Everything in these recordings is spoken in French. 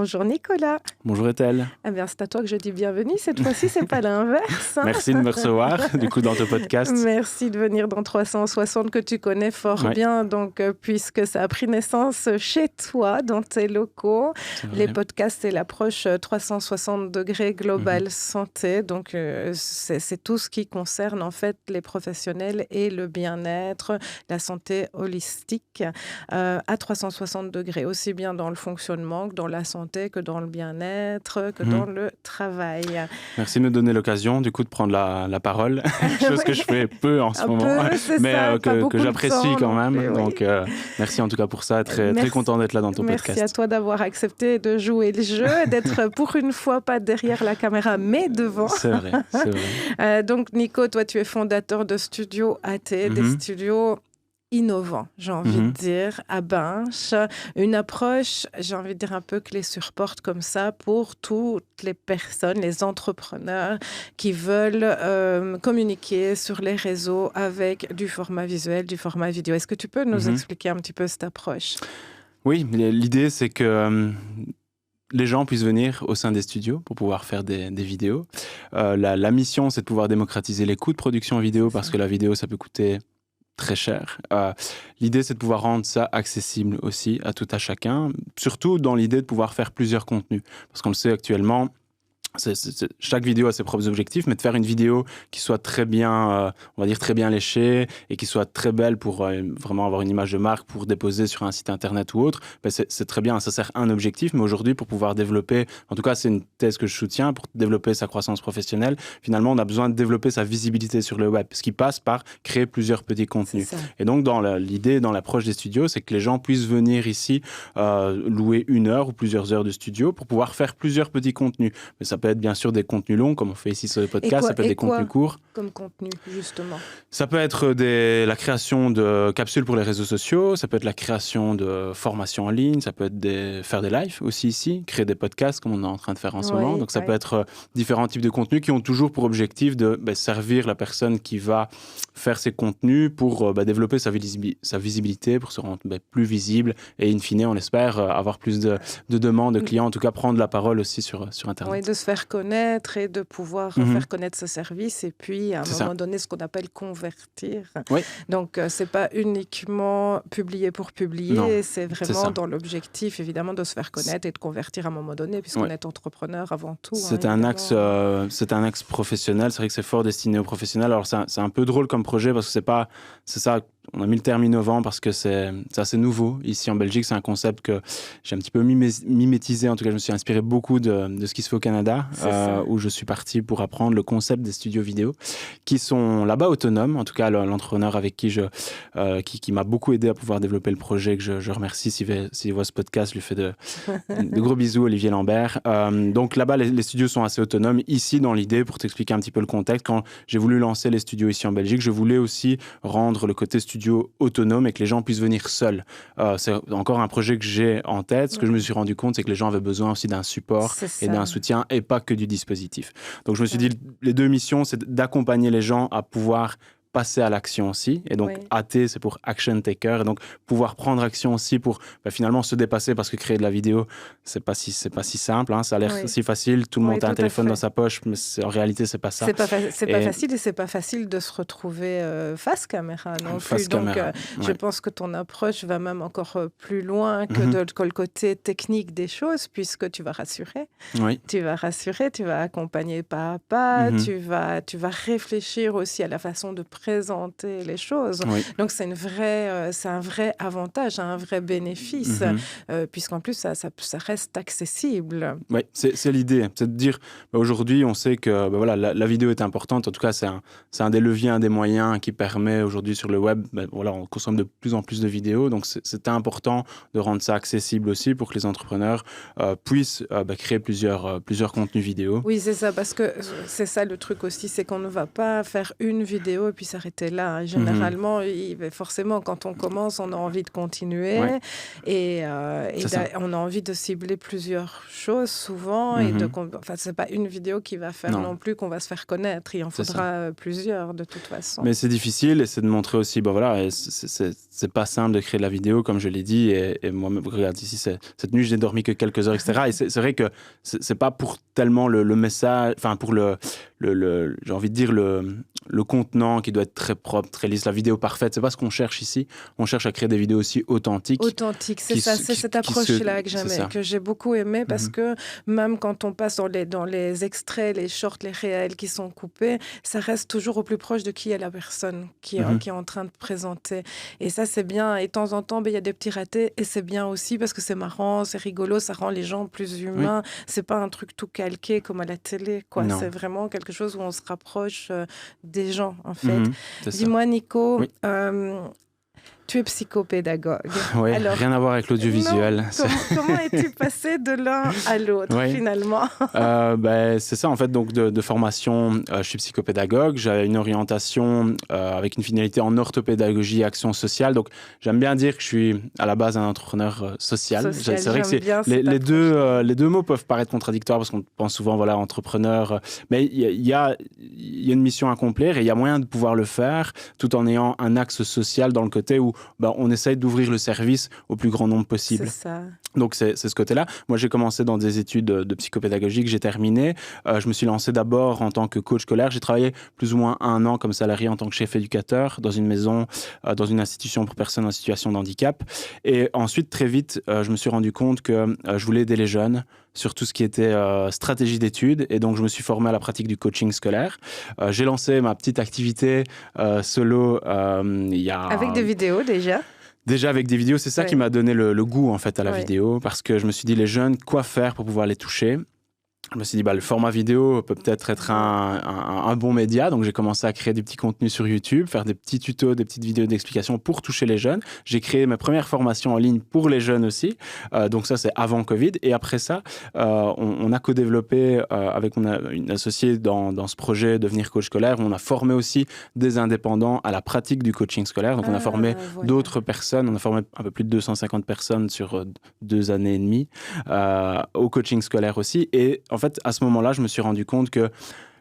Bonjour Nicolas. Bonjour Ethel. Eh bien, c'est à toi que je dis bienvenue. Cette fois-ci, c'est pas l'inverse. Merci de me recevoir, du coup, dans ton podcast. Merci de venir dans 360 que tu connais fort bien, donc puisque ça a pris naissance chez toi, dans tes locaux. Les podcasts et l'approche 360 degrés globale santé. Donc, c'est tout ce qui concerne en fait les professionnels et le bien-être, la santé holistique à 360 degrés, aussi bien dans le fonctionnement que dans la santé, que dans le bien-être, que dans le travail. Merci de me donner l'occasion, du coup, de prendre la parole, chose que je fais peu en ce moment, mais que j'apprécie quand même. Donc, merci en tout cas pour ça. Très content d'être là dans ton podcast. Merci à toi d'avoir accepté de jouer le jeu, d'être pour une fois pas derrière la caméra, mais devant. C'est vrai, c'est vrai. Donc, Nico, toi, tu es fondateur de Studio AT, des studios innovant, j'ai envie de dire, à Binche. Une approche, j'ai envie de dire un peu clé sur porte comme ça pour toutes les personnes, les entrepreneurs qui veulent communiquer sur les réseaux avec du format visuel, du format vidéo. Est-ce que tu peux nous expliquer un petit peu cette approche ? Oui, l'idée c'est que les gens puissent venir au sein des studios pour pouvoir faire des vidéos. La mission, c'est de pouvoir démocratiser les coûts de production vidéo parce que la vidéo, ça peut coûter très cher. L'idée, c'est de pouvoir rendre ça accessible aussi à tout à chacun, surtout dans l'idée de pouvoir faire plusieurs contenus. Parce qu'on le sait actuellement, chaque vidéo a ses propres objectifs, mais de faire une vidéo qui soit très bien, on va dire très bien léchée et qui soit très belle pour vraiment avoir une image de marque pour déposer sur un site internet ou autre, ben c'est très bien, ça sert un objectif, mais aujourd'hui pour pouvoir développer, en tout cas c'est une thèse que je soutiens, pour développer sa croissance professionnelle, finalement on a besoin de développer sa visibilité sur le web, ce qui passe par créer plusieurs petits contenus. Et donc dans l'idée, dans l'approche des studios, c'est que les gens puissent venir ici louer 1 heure ou plusieurs heures de studio pour pouvoir faire plusieurs petits contenus. Mais ça peut être bien sûr des contenus longs, comme on fait ici sur le podcast, ça peut être des contenus courts. Comme contenu, justement? Ça peut être la création de capsules pour les réseaux sociaux, ça peut être la création de formations en ligne, ça peut être faire des lives aussi ici, créer des podcasts comme on est en train de faire en ce moment. Donc ça peut être différents types de contenus qui ont toujours pour objectif de servir la personne qui va faire ces contenus pour développer sa visibilité, pour se rendre plus visible et in fine, on espère avoir plus de demandes de clients, en tout cas prendre la parole aussi sur Internet. Oui, de se faire connaître et de pouvoir faire connaître ce service et puis à un moment donné, ce qu'on appelle convertir. Oui. Donc, c'est pas uniquement publier pour publier, c'est vraiment dans l'objectif, évidemment, de se faire connaître et de convertir à un moment donné, puisqu'on est entrepreneur avant tout. C'est un axe professionnel, c'est vrai que c'est fort destiné aux professionnels. Alors, c'est un peu drôle comme projet parce que c'est ça, on a mis le terme innovant parce que c'est assez nouveau. Ici en Belgique, c'est un concept que j'ai un petit peu mimétisé. En tout cas, je me suis inspiré beaucoup de ce qui se fait au Canada, où je suis parti pour apprendre le concept des studios vidéo, qui sont là-bas autonomes. En tout cas, l'entrepreneur avec qui qui m'a beaucoup aidé à pouvoir développer le projet, que je remercie s'il voit ce podcast, je lui fais de gros bisous, Olivier Lambert. Donc là-bas, les studios sont assez autonomes. Ici, dans l'idée, pour t'expliquer un petit peu le contexte, quand j'ai voulu lancer les studios ici en Belgique, je voulais aussi rendre le côté studio autonome et que les gens puissent venir seuls. C'est encore un projet que j'ai en tête. Ce que je me suis rendu compte, c'est que les gens avaient besoin aussi d'un support et d'un soutien et pas que du dispositif. Donc je me suis dit, les deux missions, c'est d'accompagner les gens à pouvoir passer à l'action aussi. Et donc, AT, c'est pour Action Taker. Et donc, pouvoir prendre action aussi pour finalement se dépasser parce que créer de la vidéo, c'est pas si simple. Hein. Ça a l'air si facile. Tout le monde a un téléphone dans sa poche, mais en réalité, c'est pas ça. C'est pas facile et c'est pas facile de se retrouver face caméra non plus. Donc, je pense que ton approche va même encore plus loin que le côté technique des choses, puisque tu vas rassurer. Tu vas rassurer, tu vas accompagner pas à pas, tu vas réfléchir aussi à la façon de présenter les choses. Donc, c'est un vrai avantage, un vrai bénéfice, puisqu'en plus, ça reste accessible. Oui, c'est l'idée. C'est de dire, aujourd'hui, on sait que la vidéo est importante. En tout cas, c'est un des leviers, un des moyens qui permet aujourd'hui sur le web, on consomme de plus en plus de vidéos. Donc, c'est important de rendre ça accessible aussi pour que les entrepreneurs puissent créer plusieurs contenus vidéo. Oui, c'est ça, parce que c'est ça le truc aussi, c'est qu'on ne va pas faire une vidéo et puis s'arrêter là. Hein. Généralement, forcément, quand on commence, on a envie de continuer et on a envie de cibler plusieurs choses souvent. C'est pas une vidéo qui va faire non plus qu'on va se faire connaître. Il en faudra plusieurs de toute façon. Mais c'est difficile et c'est de montrer aussi, c'est pas simple de créer de la vidéo, comme je l'ai dit. Et moi, regarde ici, cette nuit, je n'ai dormi que quelques heures, etc. Et c'est vrai que c'est pas pour tellement le message, enfin pour j'ai envie de dire le contenant qui doit être très propre, très lisse, la vidéo parfaite. C'est pas ce qu'on cherche ici. On cherche à créer des vidéos aussi authentiques. C'est ça, c'est cette approche-là que j'ai beaucoup aimée parce que même quand on passe dans les extraits, les shorts, les réels qui sont coupés, ça reste toujours au plus proche de qui est la personne qui est en train de présenter. Et ça, c'est bien. Et de temps en temps, il y a des petits ratés et c'est bien aussi parce que c'est marrant, c'est rigolo, ça rend les gens plus humains. C'est pas un truc tout calqué comme à la télé, quoi. C'est vraiment quelque chose où on se rapproche des gens, en fait. Dis-moi, Nico, tu es psychopédagogue. Oui, rien à voir avec l'audiovisuel. Comment es-tu passé de l'un à l'autre, finalement? C'est ça, en fait. Donc, de formation, je suis psychopédagogue. J'ai une orientation avec une finalité en orthopédagogie et action sociale. Donc, j'aime bien dire que je suis à la base un entrepreneur social. C'est vrai que les deux mots peuvent paraître contradictoires parce qu'on pense souvent, entrepreneur. Mais il y a une mission à accomplir et il y a moyen de pouvoir le faire tout en ayant un axe social dans le côté où on essaye d'ouvrir le service au plus grand nombre possible. C'est ça. Donc, c'est ce côté-là. Moi, j'ai commencé dans des études de psychopédagogie que j'ai terminées. Je me suis lancé d'abord en tant que coach scolaire. J'ai travaillé plus ou moins 1 an comme salarié en tant que chef éducateur dans une maison, dans une institution pour personnes en situation de handicap. Et ensuite, très vite, je me suis rendu compte que je voulais aider les jeunes sur tout ce qui était stratégie d'études. Et donc, je me suis formé à la pratique du coaching scolaire. J'ai lancé ma petite activité solo il y a... Avec des vidéos déjà? Déjà avec des vidéos, c'est ça qui m'a donné le goût en fait à la vidéo, parce que je me suis dit, les jeunes, quoi faire pour pouvoir les toucher? Je me suis dit, le format vidéo peut peut-être être un bon média. Donc, j'ai commencé à créer des petits contenus sur YouTube, faire des petits tutos, des petites vidéos d'explication pour toucher les jeunes. J'ai créé mes premières formations en ligne pour les jeunes aussi. Donc, ça, c'est avant Covid. Et après ça, on a co-développé avec une associée dans ce projet Devenir coach scolaire. On a formé aussi des indépendants à la pratique du coaching scolaire. Donc, on a formé d'autres personnes. On a formé un peu plus de 250 personnes sur 2 années et demie au coaching scolaire aussi. Et en fait, à ce moment-là, je me suis rendu compte que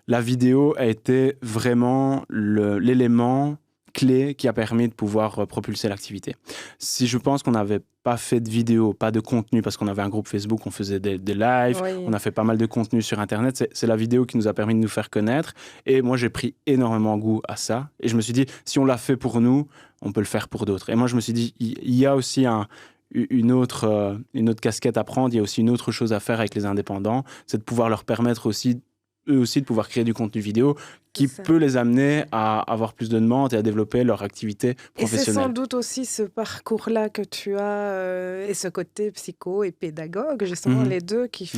la vidéo a été vraiment l'élément clé qui a permis de pouvoir propulser l'activité. Si je pense qu'on n'avait pas fait de vidéo, pas de contenu, parce qu'on avait un groupe Facebook, on faisait des lives, on a fait pas mal de contenu sur Internet, c'est la vidéo qui nous a permis de nous faire connaître. Et moi, j'ai pris énormément goût à ça. Et je me suis dit, si on l'a fait pour nous, on peut le faire pour d'autres. Et moi, je me suis dit, il y a aussi une autre casquette à prendre, il y a aussi une autre chose à faire avec les indépendants, c'est de pouvoir leur permettre aussi, eux aussi, de pouvoir créer du contenu vidéo qui peut les amener à avoir plus de demandes et à développer leur activité professionnelle. Et c'est sans doute aussi ce parcours-là que tu as et ce côté psycho et pédagogue, justement les deux qui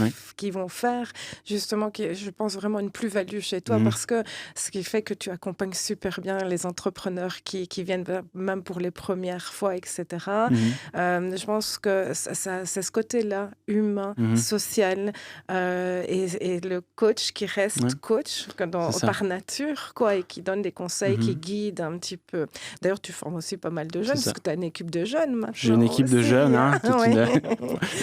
vont faire justement, je pense vraiment une plus-value chez toi parce que ce qui fait que tu accompagnes super bien les entrepreneurs qui viennent même pour les premières fois, etc. Je pense que c'est ce côté-là, humain, social et le coach qui reste coach par nature. Et qui donne des conseils, qui guide un petit peu. D'ailleurs, tu formes aussi pas mal de jeunes, parce que tu as une équipe de jeunes maintenant. J'ai une équipe de jeunes,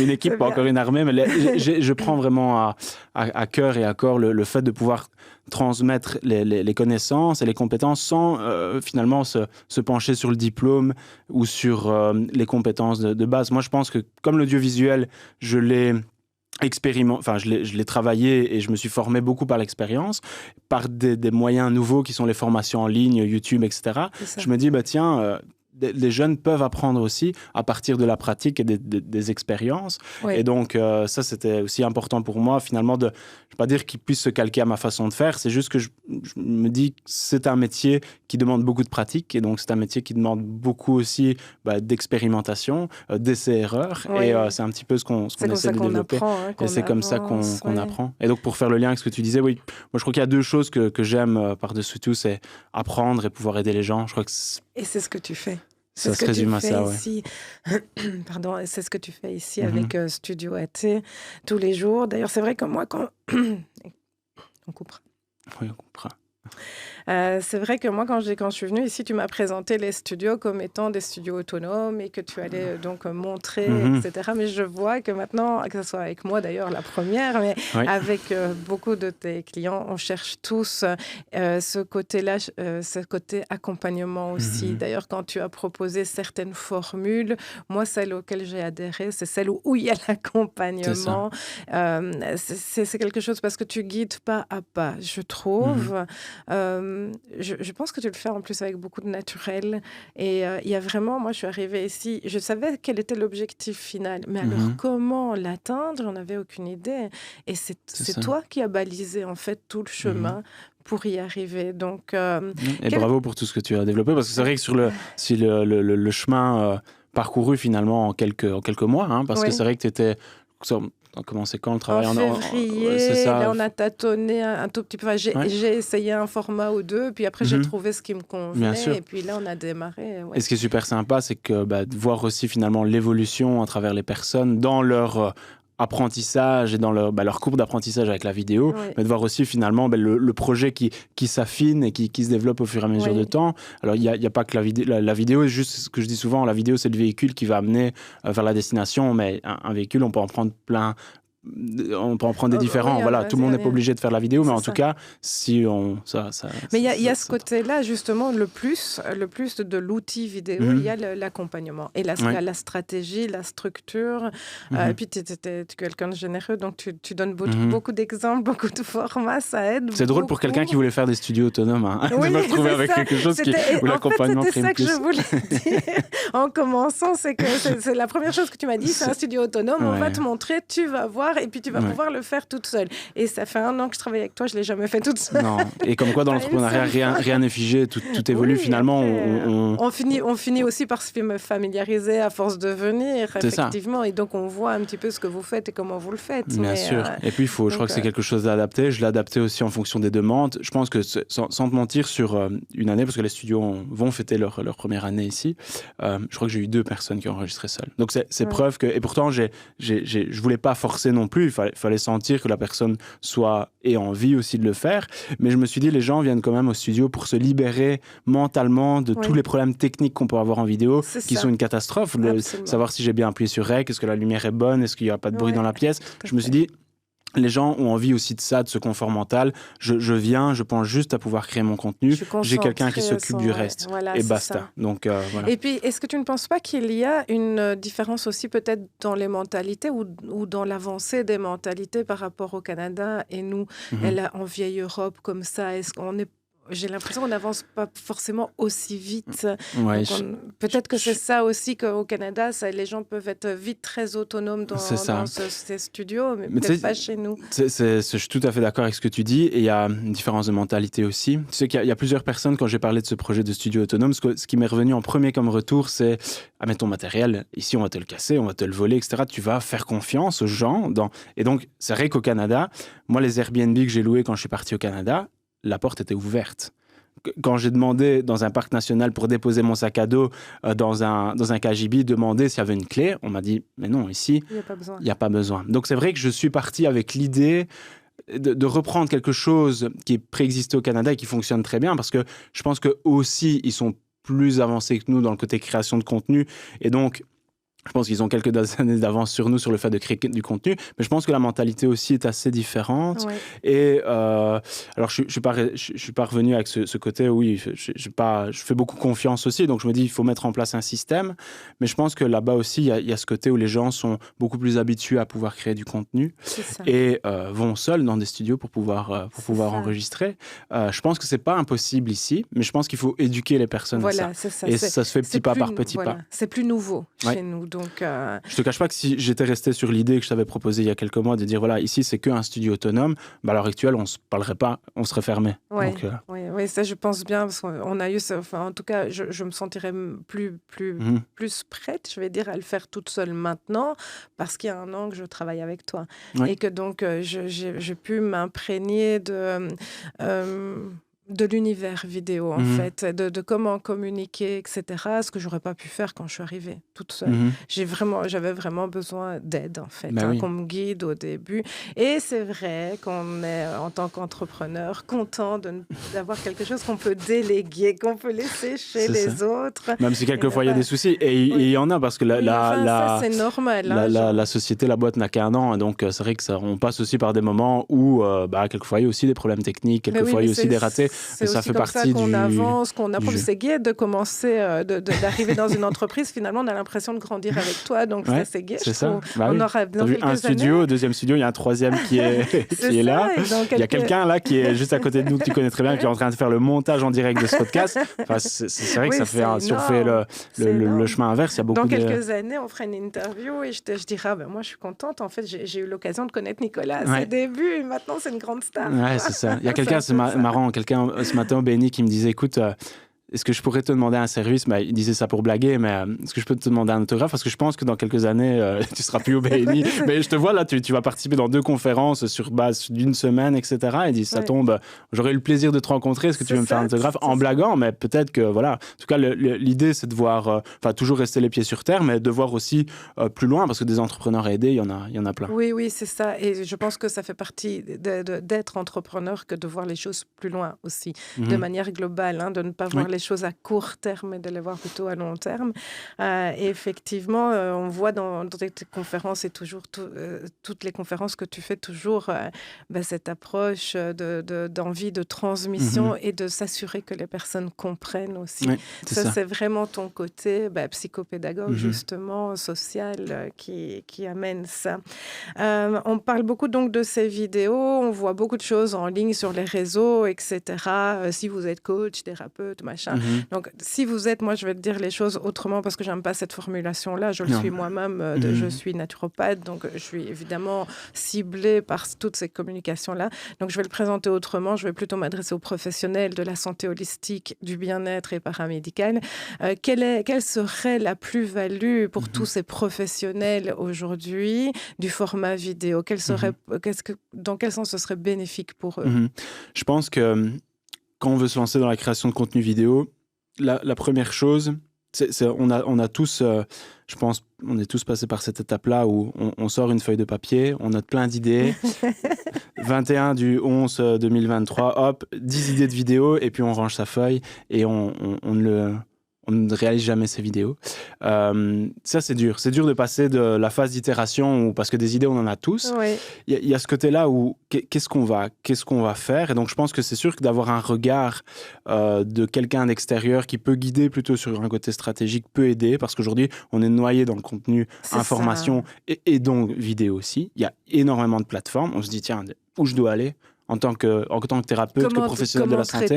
une équipe, pas encore une armée, mais je prends vraiment à cœur et à corps le fait de pouvoir transmettre les connaissances et les compétences sans finalement se pencher sur le diplôme ou sur les compétences de base. Moi, je pense que comme l'audiovisuel, je l'ai travaillé et je me suis formé beaucoup par l'expérience, par des moyens nouveaux qui sont les formations en ligne, YouTube, etc. Je me dis, les jeunes peuvent apprendre aussi à partir de la pratique et des expériences. Et donc, ça, c'était aussi important pour moi, finalement, je ne vais pas dire qu'ils puissent se calquer à ma façon de faire. C'est juste que je me dis que c'est un métier qui demande beaucoup de pratique. Et donc, c'est un métier qui demande beaucoup aussi d'expérimentation, d'essais-erreurs. Et c'est un petit peu ce qu'on essaie de développer. Et c'est comme ça qu'on apprend. Et donc, pour faire le lien avec ce que tu disais, moi, je crois qu'il y a 2 choses que j'aime par-dessus tout, c'est apprendre et pouvoir aider les gens. Je crois que et c'est ce que tu fais. Ça se résume à ça, ici. Pardon, c'est ce que tu fais ici avec Studio AT tous les jours. D'ailleurs, c'est vrai que moi, quand... On coupera. Oui, on coupera. C'est vrai que moi, quand je suis venue ici, tu m'as présenté les studios comme étant des studios autonomes et que tu allais donc montrer, etc. Mais je vois que maintenant, que ce soit avec moi d'ailleurs, la première, mais avec beaucoup de tes clients, on cherche tous ce côté-là, ce côté accompagnement aussi. D'ailleurs, quand tu as proposé certaines formules, moi, celle auquel j'ai adhéré, c'est celle où il y a l'accompagnement. C'est quelque chose parce que tu guides pas à pas, je trouve. Je pense que tu le fais en plus avec beaucoup de naturel. Et il y a vraiment, moi je suis arrivée ici, je savais quel était l'objectif final, mais alors comment l'atteindre, j'en avais aucune idée. Et c'est toi qui as balisé en fait tout le chemin pour y arriver. Donc, et bravo pour tout ce que tu as développé, parce que c'est vrai que sur le chemin parcouru finalement en quelques mois, parce que c'est vrai que tu étais... On a commencé quand le travail en février, c'est ça. Là on a tâtonné un tout petit peu. J'ai essayé un format ou deux, puis après j'ai trouvé ce qui me convenait, et puis là on a démarré. Et ce qui est super sympa, c'est que de voir aussi finalement l'évolution à travers les personnes dans leur apprentissage et dans leur courbe d'apprentissage avec la vidéo, mais de voir aussi finalement le projet qui s'affine et qui se développe au fur et à mesure de temps. Alors il y a pas que la vidéo, est juste ce que je dis souvent, la vidéo c'est le véhicule qui va amener vers la destination, mais un véhicule on peut en prendre plein. On peut en prendre des différents. Tout le monde n'est pas obligé de faire la vidéo, mais en tout cas, si on... Mais il y a ce côté-là, justement, le plus de l'outil vidéo, il y a l'accompagnement. Et la stratégie, la structure. Et puis, tu es quelqu'un de généreux, donc tu donnes beaucoup d'exemples, beaucoup de formats, ça aide. C'est drôle pour quelqu'un qui voulait faire des studios autonomes, de me retrouver avec quelque chose où l'accompagnement prime plus. C'était ça que je voulais dire en commençant, c'est que c'est la première chose que tu m'as dit, c'est un studio autonome, on va te montrer, tu vas voir, et puis tu vas pouvoir le faire toute seule. Et ça fait 1 an que je travaille avec toi, je ne l'ai jamais fait toute seule. Non. Et comme quoi, dans l'entrepreneuriat, rien n'est figé, tout évolue finalement. On finit aussi par se familiariser à force de venir, effectivement. Et donc, on voit un petit peu ce que vous faites et comment vous le faites. Bien sûr. Et puis, je crois que c'est quelque chose à adapter. Je l'ai adapté aussi en fonction des demandes. Je pense que, sans te mentir, sur une année, parce que les studios vont fêter leur première année ici, je crois que j'ai eu 2 personnes qui ont enregistré seules. Donc, c'est preuve que... Et pourtant, je ne voulais pas forcer non plus. Il fallait sentir que la personne ait envie aussi de le faire. Mais je me suis dit, les gens viennent quand même au studio pour se libérer mentalement de tous les problèmes techniques qu'on peut avoir en vidéo, qui sont une catastrophe. Savoir si j'ai bien appuyé sur REC, est-ce que la lumière est bonne, est-ce qu'il n'y a pas de bruit dans la pièce. Je me suis dit, les gens ont envie aussi de ça, de ce confort mental. Je viens, je pense juste à pouvoir créer mon contenu. J'ai quelqu'un qui s'occupe du reste. Et basta. Donc, voilà. Et puis, est-ce que tu ne penses pas qu'il y a une différence aussi peut-être dans les mentalités ou dans l'avancée des mentalités par rapport au Canada et nous, en vieille Europe comme ça, est-ce qu'on est... J'ai l'impression qu'on n'avance pas forcément aussi vite. Peut-être que c'est ça aussi qu'au Canada, les gens peuvent être vite très autonomes dans ces studios, mais peut-être pas chez nous. Je suis tout à fait d'accord avec ce que tu dis. Et il y a une différence de mentalité aussi. Tu sais qu'il y a plusieurs personnes, quand j'ai parlé de ce projet de studio autonome, ce qui m'est revenu en premier comme retour, c'est « Ah, mais ton matériel, ici, on va te le casser, on va te le voler, etc. Tu vas faire confiance aux gens. » Et donc, c'est vrai qu'au Canada, moi, les Airbnb que j'ai loués quand je suis parti au Canada, la porte était ouverte. Quand j'ai demandé dans un parc national pour déposer mon sac à dos dans un KGB, demander s'il y avait une clé, on m'a dit mais non, ici il n'y a pas besoin. Donc c'est vrai que je suis parti avec l'idée de reprendre quelque chose qui préexistait au Canada et qui fonctionne très bien, parce que je pense qu'eux aussi ils sont plus avancés que nous dans le côté création de contenu, et donc je pense qu'ils ont quelques années d'avance sur nous sur le fait de créer du contenu, mais je pense que la mentalité aussi est assez différente. Et alors, je suis pas revenu avec ce côté, oui, je fais beaucoup confiance aussi, donc je me dis, il faut mettre en place un système, mais je pense que là-bas aussi, il y a ce côté où les gens sont beaucoup plus habitués à pouvoir créer du contenu et vont seuls dans des studios pour pouvoir enregistrer. Je pense que c'est pas impossible ici, mais je pense qu'il faut éduquer les personnes à ça. C'est ça. Et ça se fait petit pas par petit pas. C'est plus nouveau chez nous. Donc, je te cache pas que si j'étais resté sur l'idée que je t'avais proposée il y a quelques mois de dire voilà, ici c'est qu'un studio autonome, à l'heure actuelle on se parlerait pas, on serait fermé. Oui, ça je pense bien, parce qu'on a eu ça, en tout cas je me sentirais plus prête, je vais dire, à le faire toute seule maintenant, parce qu'il y a 1 an que je travaille avec toi et que donc j'ai pu m'imprégner de l'univers vidéo, en fait, de comment communiquer, etc., ce que j'aurais pas pu faire quand je suis arrivée toute seule. J'avais vraiment besoin d'aide, en fait, qu'on me guide au début. Et c'est vrai qu'on est, en tant qu'entrepreneur, content d'avoir quelque chose qu'on peut déléguer, qu'on peut laisser chez les autres. Même si quelquefois il y a des soucis, et il y en a, parce que ça, c'est normal. La société, la boîte n'a qu'un an, donc c'est vrai qu'on passe aussi par des moments où, quelquefois, il y a aussi des problèmes techniques, quelquefois, il y a aussi des ratés. C'est ça fait partie qu'on avance, qu'on apprend. C'est gai de commencer, d'arriver dans une entreprise. Finalement, on a l'impression de grandir avec toi, donc c'est gai. C'est ça. On aura un studio, deuxième studio, il y a un troisième qui est là. Il y a quelqu'un là qui est juste à côté de nous, que tu connais très bien, qui est en train de faire le montage en direct de ce podcast. Enfin, c'est vrai que ça fait, si on fait le chemin inverse, il y a beaucoup de... Dans quelques années, on fera une interview et je dirai, moi, je suis contente. En fait, j'ai eu l'occasion de connaître Nicolas à ses débuts et maintenant, c'est une grande star. Ouais, c'est ça. Il y a quelqu'un, c'est marrant, quelqu'un ce matin au BNI qui me disait, écoute, est-ce que je pourrais te demander un service? Il disait ça pour blaguer, mais est-ce que je peux te demander un autographe? Parce que je pense que dans quelques années, tu seras plus au BNI. Mais je te vois là, tu vas participer dans 2 conférences sur base d'une semaine, etc. Et il dit, ça tombe, j'aurais eu le plaisir de te rencontrer. Est-ce que tu veux me faire un autographe? En blaguant, mais peut-être que, voilà. En tout cas, l'idée, c'est de voir, toujours rester les pieds sur terre, mais de voir aussi plus loin, parce que des entrepreneurs à aider, il y en a plein. Oui, c'est ça. Et je pense que ça fait partie d'être entrepreneur que de voir les choses plus loin aussi, de manière globale, de ne pas voir les choses à court terme et de les voir plutôt à long terme. Et effectivement, on voit dans tes conférences et toujours toutes les conférences que tu fais toujours cette approche d'envie de transmission et de s'assurer que les personnes comprennent aussi. Oui, ça, c'est vraiment ton côté psychopédagogue, justement, social, qui amène ça. On parle beaucoup donc de ces vidéos, on voit beaucoup de choses en ligne sur les réseaux, etc. Si vous êtes coach, thérapeute, machin. Donc, si vous êtes, moi, je vais te dire les choses autrement parce que j'aime pas cette formulation-là. Je le suis moi-même, je suis naturopathe, donc je suis évidemment ciblée par toutes ces communications-là. Donc, je vais le présenter autrement. Je vais plutôt m'adresser aux professionnels de la santé holistique, du bien-être et paramédical. Quelle serait la plus-value pour tous ces professionnels aujourd'hui du format vidéo? Dans quel sens ce serait bénéfique pour eux? Je pense que quand on veut se lancer dans la création de contenu vidéo, la première chose, on a tous, je pense, on est tous passés par cette étape-là où on sort une feuille de papier, on note plein d'idées. 21/11/2023, hop, 10 idées de vidéos, et puis on range sa feuille et on ne réalise jamais ces vidéos. Ça, c'est dur. C'est dur de passer de la phase d'itération, parce que des idées, on en a tous. Il y a ce côté-là où qu'est-ce qu'on va faire? Et donc, je pense que c'est sûr que d'avoir un regard de quelqu'un d'extérieur qui peut guider plutôt sur un côté stratégique peut aider, parce qu'aujourd'hui, on est noyé dans le contenu information et donc vidéo aussi. Il y a énormément de plateformes. On se dit, tiens, où je dois aller? En tant que thérapeute, que professionnel de la santé.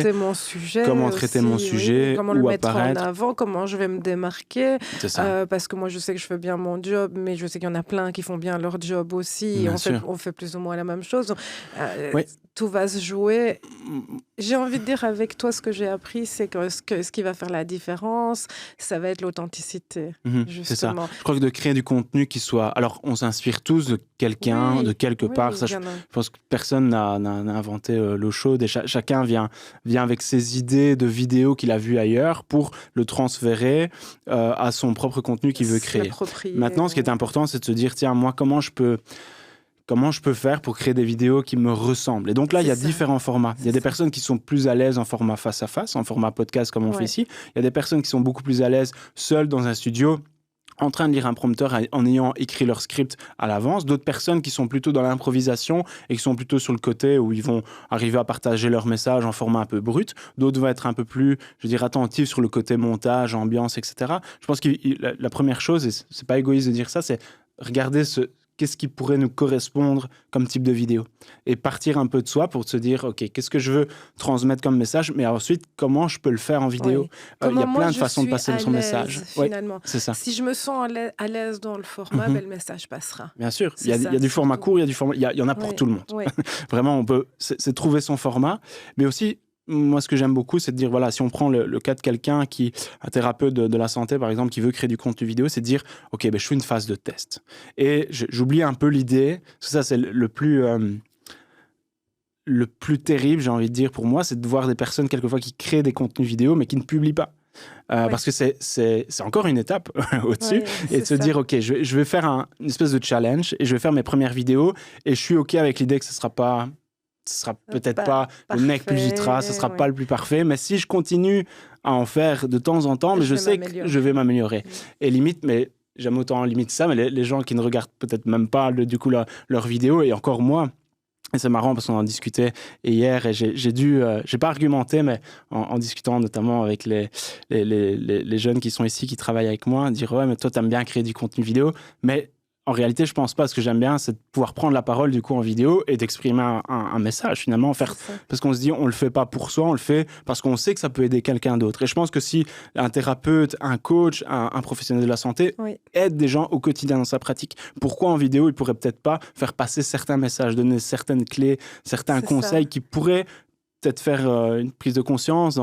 Comment traiter mon sujet, comment le mettre apparaître. en avant, comment je vais me démarquer. C'est ça. Parce que moi, je sais que je fais bien mon job, mais je sais qu'il y en a plein qui font bien leur job aussi. On fait plus ou moins la même chose. Donc, tout va se jouer. J'ai envie de dire avec toi, ce que j'ai appris, c'est que ce qui va faire la différence, ça va être l'authenticité, justement. C'est ça. Je crois que de créer du contenu qui soit... Alors, on s'inspire tous de quelqu'un, de quelque part. Ça, je pense que personne n'a inventé l'eau chaude, et chacun vient avec ses idées de vidéos qu'il a vues ailleurs pour le transférer à son propre contenu qu'il veut créer. Maintenant, ce qui est important, c'est de se dire, tiens, moi, comment je peux faire pour créer des vidéos qui me ressemblent? Et donc là, il y a différents formats. Il y a des personnes qui sont plus à l'aise en format face-à-face, en format podcast comme on fait ici. Il y a des personnes qui sont beaucoup plus à l'aise seules dans un studio, en train de lire un prompteur en ayant écrit leur script à l'avance. D'autres personnes qui sont plutôt dans l'improvisation et qui sont plutôt sur le côté où ils vont arriver à partager leur message en format un peu brut. D'autres vont être un peu plus, attentifs sur le côté montage, ambiance, etc. Je pense que la première chose, et c'est pas égoïste de dire ça, c'est regarder qu'est-ce qui pourrait nous correspondre comme type de vidéo, et partir un peu de soi pour se dire, OK, qu'est-ce que je veux transmettre comme message, mais ensuite, comment je peux le faire en vidéo? Il y a plein de façons de passer son message. Finalement. C'est ça. Si je me sens à l'aise dans le format, le message passera. Bien sûr. Il y a du format court, il y en a pour tout le monde. Vraiment, c'est trouver son format, mais aussi, moi, ce que j'aime beaucoup, c'est de dire, voilà, si on prend le cas de quelqu'un un thérapeute de la santé, par exemple, qui veut créer du contenu vidéo, c'est de dire, OK, je fais une phase de test. Et j'oublie un peu l'idée, parce que ça, c'est le plus... le plus terrible, j'ai envie de dire, pour moi, c'est de voir des personnes, quelquefois, qui créent des contenus vidéo, mais qui ne publient pas. Parce que c'est encore une étape au-dessus, et de se dire, OK, je vais faire une espèce de challenge, et je vais faire mes premières vidéos, et je suis OK avec l'idée que ce sera peut-être pas le mec plus ultra, ce sera pas le plus parfait, mais si je continue à en faire de temps en temps, mais je sais que je vais m'améliorer. Et limite, mais j'aime autant limite ça, mais les gens qui ne regardent peut-être même pas leur vidéo, et encore moi. Et c'est marrant parce qu'on en discutait hier et j'ai pas argumenté, mais en discutant notamment avec les jeunes qui sont ici, qui travaillent avec moi, dire ouais, mais toi, t'aimes bien créer du contenu vidéo, mais en réalité, je pense pas. Ce que j'aime bien, c'est de pouvoir prendre la parole du coup en vidéo et d'exprimer un message finalement. Parce qu'on se dit, on le fait pas pour soi, on le fait parce qu'on sait que ça peut aider quelqu'un d'autre. Et je pense que si un thérapeute, un coach, un professionnel de la santé aide des gens au quotidien dans sa pratique, pourquoi en vidéo, il pourrait peut-être pas faire passer certains messages, donner certaines clés, certains conseils qui pourraient peut-être faire une prise de conscience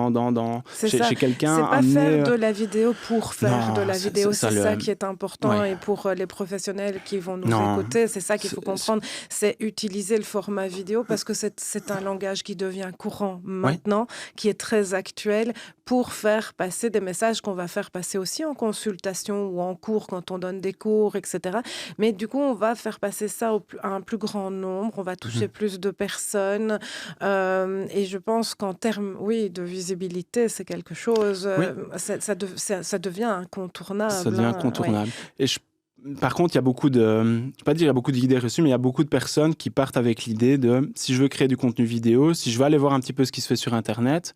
chez quelqu'un. C'est pas faire de la vidéo pour faire de la vidéo. C'est ça qui est important. Et pour les professionnels qui vont nous écouter, c'est ça qu'il faut comprendre. C'est utiliser le format vidéo parce que c'est un langage qui devient courant maintenant, qui est très actuel pour faire passer des messages qu'on va faire passer aussi en consultation ou en cours quand on donne des cours, etc. Mais du coup, on va faire passer ça à un plus grand nombre. On va toucher plus de personnes. Et je pense qu'en termes, de visibilité, c'est quelque chose. Ça devient incontournable. Ça devient incontournable. Et par contre, il y a beaucoup de... Je ne vais pas dire qu'il y a beaucoup d'idées reçues, mais il y a beaucoup de personnes qui partent avec l'idée de si je veux créer du contenu vidéo, si je veux aller voir un petit peu ce qui se fait sur Internet,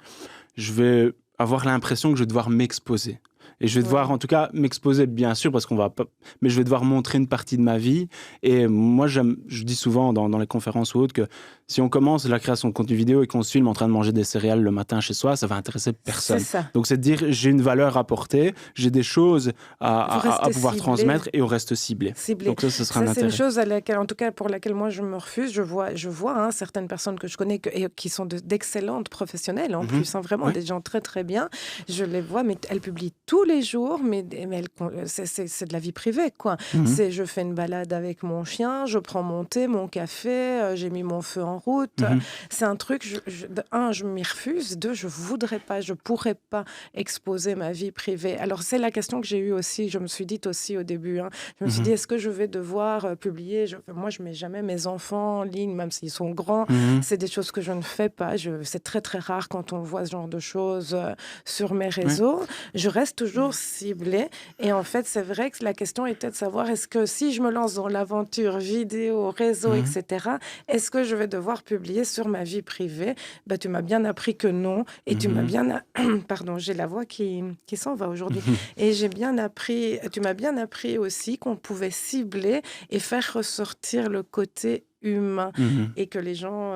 je vais avoir l'impression que je vais devoir m'exposer. Et je vais devoir, en tout cas, m'exposer, bien sûr, parce qu'on va pas... Mais je vais devoir montrer une partie de ma vie. Et moi, je dis souvent dans les conférences ou autres que si on commence la création de contenu vidéo et qu'on se filme en train de manger des céréales le matin chez soi, ça va intéresser personne. C'est ça. Donc, c'est de dire, j'ai une valeur à apporter, j'ai des choses à pouvoir transmettre et on reste ciblé. Donc, ça sera un intérêt. C'est une chose à laquelle, en tout cas, pour laquelle moi, je me refuse. Je vois certaines personnes que je connais qui sont d'excellentes professionnelles, en plus, vraiment, des gens très, très bien. Je les vois, mais elles publient tous les jours, mais c'est de la vie privée, quoi. Je fais une balade avec mon chien, je prends mon thé, mon café, j'ai mis mon feu en route. C'est un truc, je m'y refuse. Deux, je voudrais pas, je pourrais pas exposer ma vie privée. Alors, c'est la question que j'ai eue aussi, je me suis dit aussi au début. Je me suis dit, est-ce que je vais devoir publier moi, je mets jamais mes enfants en ligne, même s'ils sont grands. C'est des choses que je ne fais pas. C'est très, très rare quand on voit ce genre de choses sur mes réseaux. Je reste toujours ciblée. Et en fait, c'est vrai que la question était de savoir, est-ce que si je me lance dans l'aventure vidéo, réseau, etc., est-ce que je vais devoir publier sur ma vie privée? Tu m'as bien appris que non. Et tu m'as bien... Pardon, j'ai la voix qui s'en va aujourd'hui. Et tu m'as bien appris aussi qu'on pouvait cibler et faire ressortir le côté humain et que les gens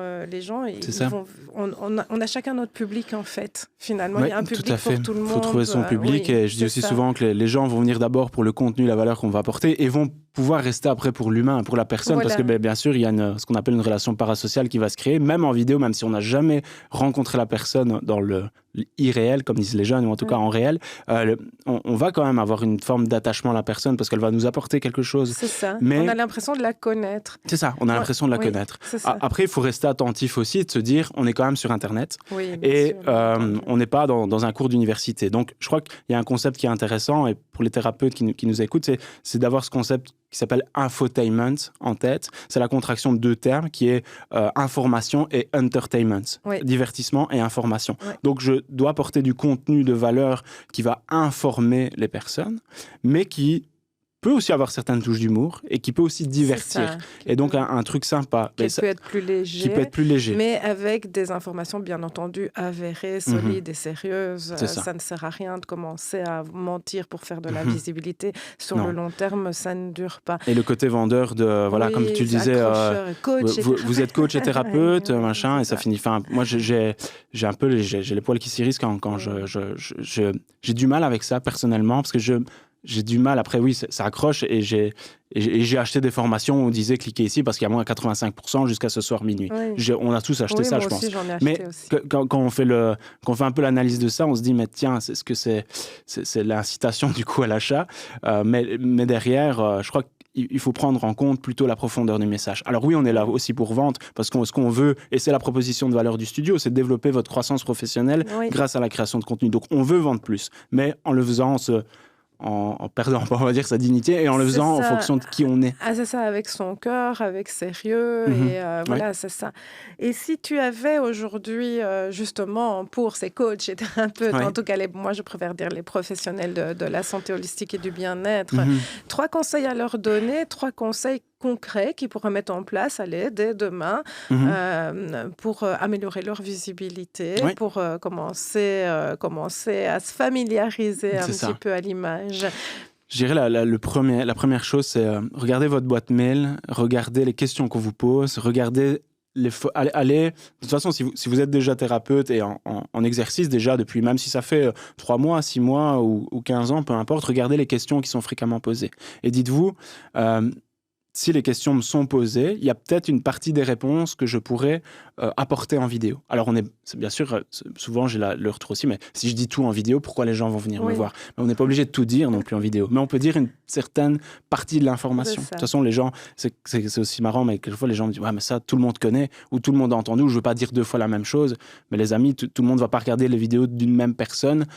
on a chacun notre public en fait finalement il y a un public pour tout le monde. Il faut trouver son public et je dis aussi souvent que les gens vont venir d'abord pour le contenu, la valeur qu'on va apporter et vont pouvoir rester après pour l'humain, pour la personne parce que bien sûr il y a ce qu'on appelle une relation parasociale qui va se créer même en vidéo, même si on n'a jamais rencontré la personne dans le irréel comme disent les jeunes ou en tout cas en réel, on va quand même avoir une forme d'attachement à la personne parce qu'elle va nous apporter quelque chose. C'est ça, mais on a l'impression de la connaître. C'est ça, on a l'impression de la connaître. Après, il faut rester attentif aussi, de se dire, on est quand même sur Internet et on n'est pas dans un cours d'université. Donc, je crois qu'il y a un concept qui est intéressant et pour les thérapeutes qui nous écoutent, c'est d'avoir ce concept qui s'appelle infotainment en tête. C'est la contraction de deux termes qui est information et entertainment, divertissement et information. Donc, je dois porter du contenu de valeur qui va informer les personnes, mais qui peut aussi avoir certaines touches d'humour et qui peut aussi divertir. Et donc, un truc sympa. Qui peut être plus léger. Qui peut être plus léger. Mais avec des informations, bien entendu, avérées, solides et sérieuses. Ça ne sert à rien de commencer à mentir pour faire de la visibilité. Sur le long terme, ça ne dure pas. Et le côté vendeur de, comme tu le disais, vous êtes coach et thérapeute, machin, et ça finit. Enfin, moi, j'ai un peu les poils qui s'irrissent quand j'ai du mal avec ça, personnellement, parce que j'ai du mal, après ça accroche et j'ai acheté des formations où on disait cliquez ici parce qu'il y a moins 85% jusqu'à ce soir minuit. On a tous acheté ça, je pense. Mais quand on fait un peu l'analyse de ça, on se dit mais tiens, c'est l'incitation du coup à l'achat. Mais derrière, je crois qu'il il faut prendre en compte plutôt la profondeur du message. Alors oui, on est là aussi pour vendre, parce que ce qu'on veut, et c'est la proposition de valeur du studio, c'est de développer votre croissance professionnelle grâce à la création de contenu. Donc on veut vendre plus, mais en le faisant en perdant, on va dire, sa dignité, et en le faisant en fonction de qui on est. Ah, c'est ça, avec son cœur, avec sérieux, et voilà, c'est ça. Et si tu avais aujourd'hui, justement, pour ces coachs et thérapeutes, en tout cas, moi je préfère dire les professionnels de la santé holistique et du bien-être, 3 conseils à leur donner, 3 conseils concrets qu'ils pourraient mettre en place, dès demain, pour améliorer leur visibilité, pour commencer à se familiariser un petit peu à l'image. Je dirais la première chose, c'est regarder votre boîte mail, regarder les questions qu'on vous pose, regarder allez, de toute façon, si vous êtes déjà thérapeute et en exercice déjà depuis, même si ça fait 3 mois, 6 mois ou 15 ans, peu importe, regardez les questions qui sont fréquemment posées. Et dites-vous, si les questions me sont posées, il y a peut-être une partie des réponses que je pourrais apporter en vidéo. Alors, bien sûr, souvent j'ai le retour aussi, mais si je dis tout en vidéo, pourquoi les gens vont venir me voir? Mais on n'est pas obligé de tout dire non plus en vidéo, mais on peut dire une certaine partie de l'information. De toute façon, les gens, c'est aussi marrant, mais quelquefois les gens me disent « Ouais, mais ça, tout le monde connaît, ou tout le monde a entendu, ou je ne veux pas dire 2 fois la même chose. » Mais les amis, tout le monde ne va pas regarder les vidéos d'une même personne,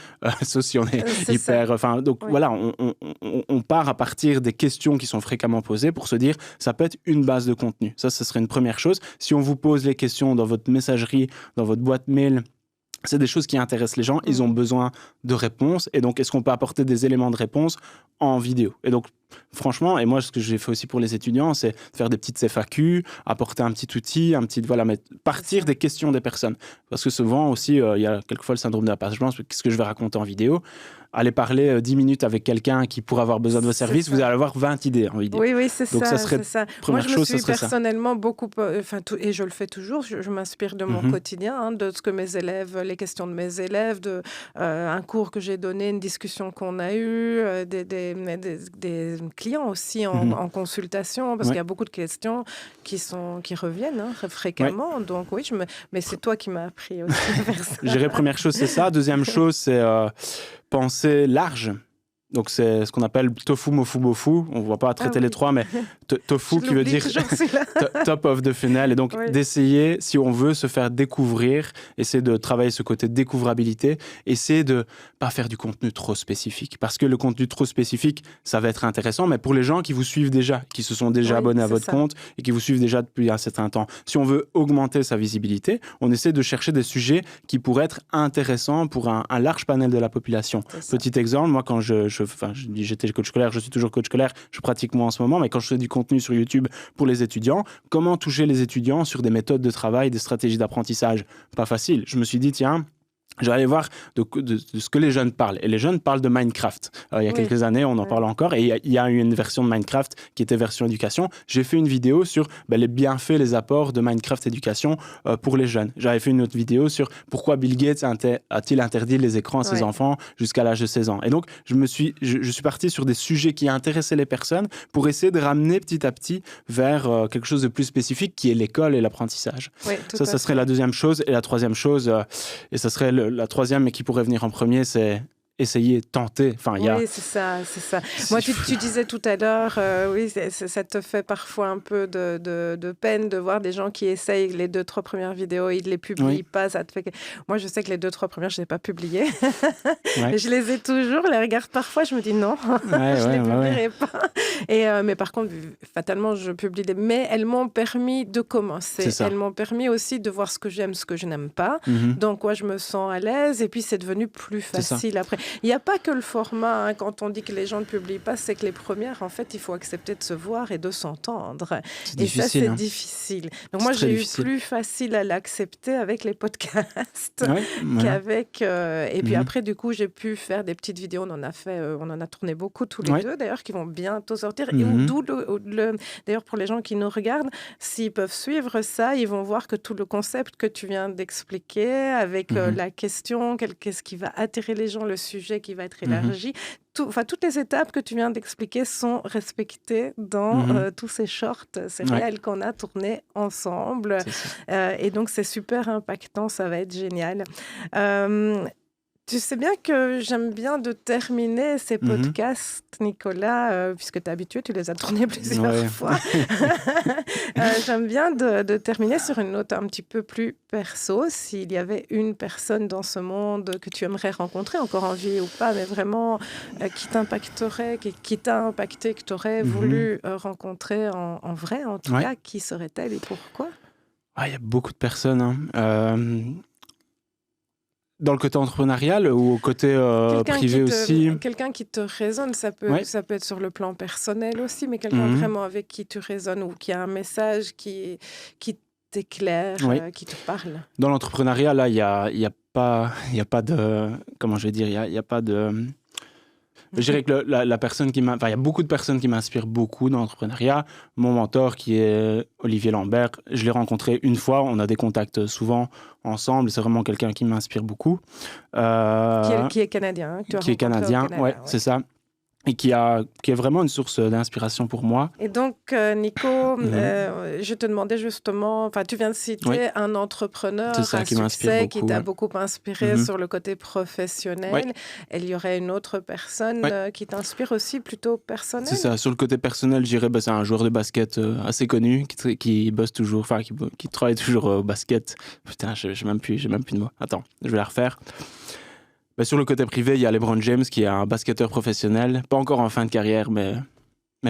sauf si on est hyper... Donc voilà, on part à partir des questions qui sont fréquemment posées pour se dire ça peut être une base de contenu. Ça, ce serait une première chose. Si on vous pose les questions dans votre messagerie, dans votre boîte mail, c'est des choses qui intéressent les gens. Ils ont besoin de réponses. Et donc, est-ce qu'on peut apporter des éléments de réponse en vidéo? Et donc, franchement, et moi, ce que j'ai fait aussi pour les étudiants, c'est faire des petites FAQ, apporter un petit outil, partir des questions des personnes. Parce que souvent aussi, il y a quelquefois le syndrome de la page blanche. Qu'est-ce que je vais raconter en vidéo? Allez parler 10 minutes avec quelqu'un qui pourrait avoir besoin de vos services, vous allez avoir 20 idées en vidéo. Oui, c'est donc, ça. Serait ça. Première moi, je me suis chose, personnellement beaucoup, et je le fais toujours, je m'inspire de mon quotidien, de ce que mes élèves, les questions de mes élèves, de un cours que j'ai donné, une discussion qu'on a eue, des clients aussi en consultation, parce qu'il y a beaucoup de questions qui reviennent fréquemment. Donc oui, mais c'est toi qui m'as appris aussi à faire ça. Je dirais première chose, c'est ça. Deuxième chose, c'est penser large. Donc, c'est ce qu'on appelle tofu, mofu, bofu. On ne va pas traiter les 3, mais tofu qui veut dire top of the funnel. Et donc, d'essayer, si on veut se faire découvrir, essayer de travailler ce côté découvrabilité, essayer de ne pas faire du contenu trop spécifique. Parce que le contenu trop spécifique, ça va être intéressant, mais pour les gens qui vous suivent déjà, qui se sont déjà abonnés à votre compte et qui vous suivent déjà depuis un certain temps. Si on veut augmenter sa visibilité, on essaie de chercher des sujets qui pourraient être intéressants pour un large panel de la population. Petit exemple, moi, quand j'étais coach scolaire, je suis toujours coach scolaire, je pratique moins en ce moment, mais quand je fais du contenu sur YouTube pour les étudiants, comment toucher les étudiants sur des méthodes de travail, des stratégies d'apprentissage? Pas facile. Je me suis dit, tiens, je vais aller voir de ce que les jeunes parlent. Et les jeunes parlent de Minecraft. Il y a quelques années, on en parle encore. Et il y a eu une version de Minecraft qui était version éducation. J'ai fait une vidéo sur les bienfaits, les apports de Minecraft éducation pour les jeunes. J'avais fait une autre vidéo sur pourquoi Bill Gates a-t-il interdit les écrans à ses enfants jusqu'à l'âge de 16 ans. Et donc, je suis parti sur des sujets qui intéressaient les personnes pour essayer de ramener petit à petit vers quelque chose de plus spécifique qui est l'école et l'apprentissage. Ça serait la deuxième chose. Et la troisième chose, et ça serait la troisième, mais qui pourrait venir en premier, c'est essayer, tenter. Oui, c'est ça. Moi, tu disais tout à l'heure, ça te fait parfois un peu de peine de voir des gens qui essayent les 2-3 premières vidéos, ils ne les publient pas. Ça te fait... Moi, je sais que les 2-3 premières, je ne les ai pas publiées. Je les ai toujours, les regarde parfois, je me dis non, je ne les publierai pas. Mais par contre, fatalement, je publie des... Mais elles m'ont permis de commencer. Elles m'ont permis aussi de voir ce que j'aime, ce que je n'aime pas. Donc, je me sens à l'aise et puis c'est devenu plus facile après. Il n'y a pas que le format. Quand on dit que les gens ne publient pas, c'est que les premières, en fait, il faut accepter de se voir et de s'entendre. Et ça, c'est difficile. Donc moi, j'ai eu plus facile à l'accepter avec les podcasts qu'avec... Et puis après, du coup, j'ai pu faire des petites vidéos. On en a tourné beaucoup tous les deux, d'ailleurs, qui vont bientôt sortir. Et d'où d'ailleurs, pour les gens qui nous regardent, s'ils peuvent suivre ça, ils vont voir que tout le concept que tu viens d'expliquer, avec la question, qu'est-ce qui va attirer les gens, le sujet qui va être élargi. Toutes les étapes que tu viens d'expliquer sont respectées dans tous ces shorts, ces réels qu'on a tournés ensemble. Et donc, c'est super impactant, ça va être génial. Tu sais bien que j'aime bien de terminer ces podcasts, Nicolas, puisque tu es habitué, tu les as tournés plusieurs fois. J'aime bien de terminer sur une note un petit peu plus perso. S'il y avait une personne dans ce monde que tu aimerais rencontrer, encore en vie ou pas, mais vraiment qui t'impacterait, qui t'a impacté, que tu aurais voulu rencontrer en vrai, en tout cas, qui serait-elle et pourquoi? Il y a beaucoup de personnes. Dans le côté entrepreneurial ou au côté privé aussi? Quelqu'un qui te résonne, ça peut être sur le plan personnel aussi, mais quelqu'un vraiment avec qui tu résonnes ou qui a un message qui t'éclaire, qui te parle. Dans l'entrepreneuriat, là, il y a pas de... Comment je vais dire? Il y a pas de... Je dirais que la personne qui il y a beaucoup de personnes qui m'inspirent beaucoup dans l'entrepreneuriat. Mon mentor, qui est Olivier Lambert, je l'ai rencontré une fois. On a des contacts souvent ensemble. C'est vraiment quelqu'un qui m'inspire beaucoup. Qui est canadien. Qui est canadien, c'est ça. Et qui est vraiment une source d'inspiration pour moi. Et donc, Nico, je te demandais justement, tu viens de citer un entrepreneur, un succès qui t'a beaucoup inspiré sur le côté professionnel. Et il y aurait une autre personne qui t'inspire aussi plutôt personnel. C'est ça, sur le côté personnel, je dirais, c'est un joueur de basket assez connu, qui bosse toujours, qui travaille toujours au basket. Putain, j'ai même plus de mots. Attends, je vais la refaire. Sur le côté privé, il y a LeBron James, qui est un basketteur professionnel, pas encore en fin de carrière, mais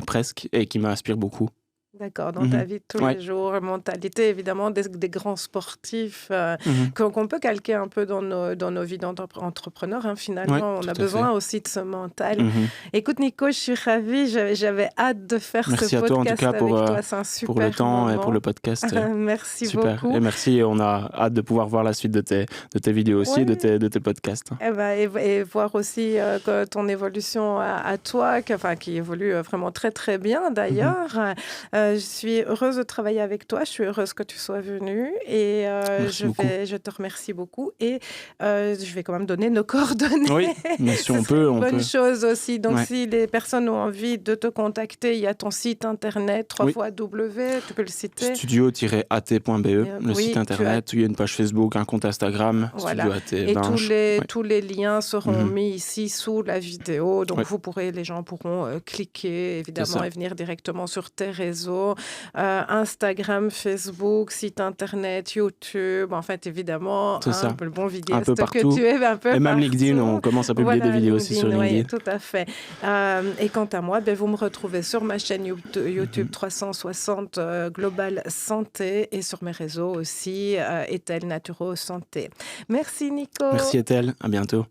presque, et qui m'inspire beaucoup. D'accord, dans ta vie de tous les jours, mentalité évidemment des grands sportifs qu'on peut calquer un peu dans nos vies d'entrepreneurs. Finalement, on a besoin aussi de ce mental. Écoute Nico, je suis ravie, j'avais hâte de faire ce podcast en tout cas, avec toi. C'est un super pour le temps moment. Et pour le podcast. Merci super. beaucoup. Et merci, on a hâte de pouvoir voir la suite de tes vidéos aussi, de tes podcasts. Et voir aussi ton évolution à toi, qui évolue vraiment très très bien d'ailleurs. Je suis heureuse de travailler avec toi. Je suis heureuse que tu sois venu. Et je te remercie beaucoup. Et je vais quand même donner nos coordonnées. Oui, mais si on peut. Bonne chose aussi. Donc, si les personnes ont envie de te contacter, il y a ton site internet, www, tu peux le citer. Studio-at.be, le site internet. Il y a une page Facebook, un compte Instagram, voilà. Studio AT. Et tous les liens seront mis ici sous la vidéo. Donc, les gens pourront cliquer, évidemment, et venir directement sur tes réseaux. Instagram, Facebook, site internet, YouTube, en fait, évidemment, un peu le bon vidéaste un peu partout. Que tu es, un peu et même partout. LinkedIn, on commence à publier des vidéos aussi sur LinkedIn. Oui, tout à fait. Et quant à moi, vous me retrouvez sur ma chaîne YouTube 360 Global Santé et sur mes réseaux aussi, Ethel Naturo Santé. Merci Nico. Merci Ethel, à bientôt.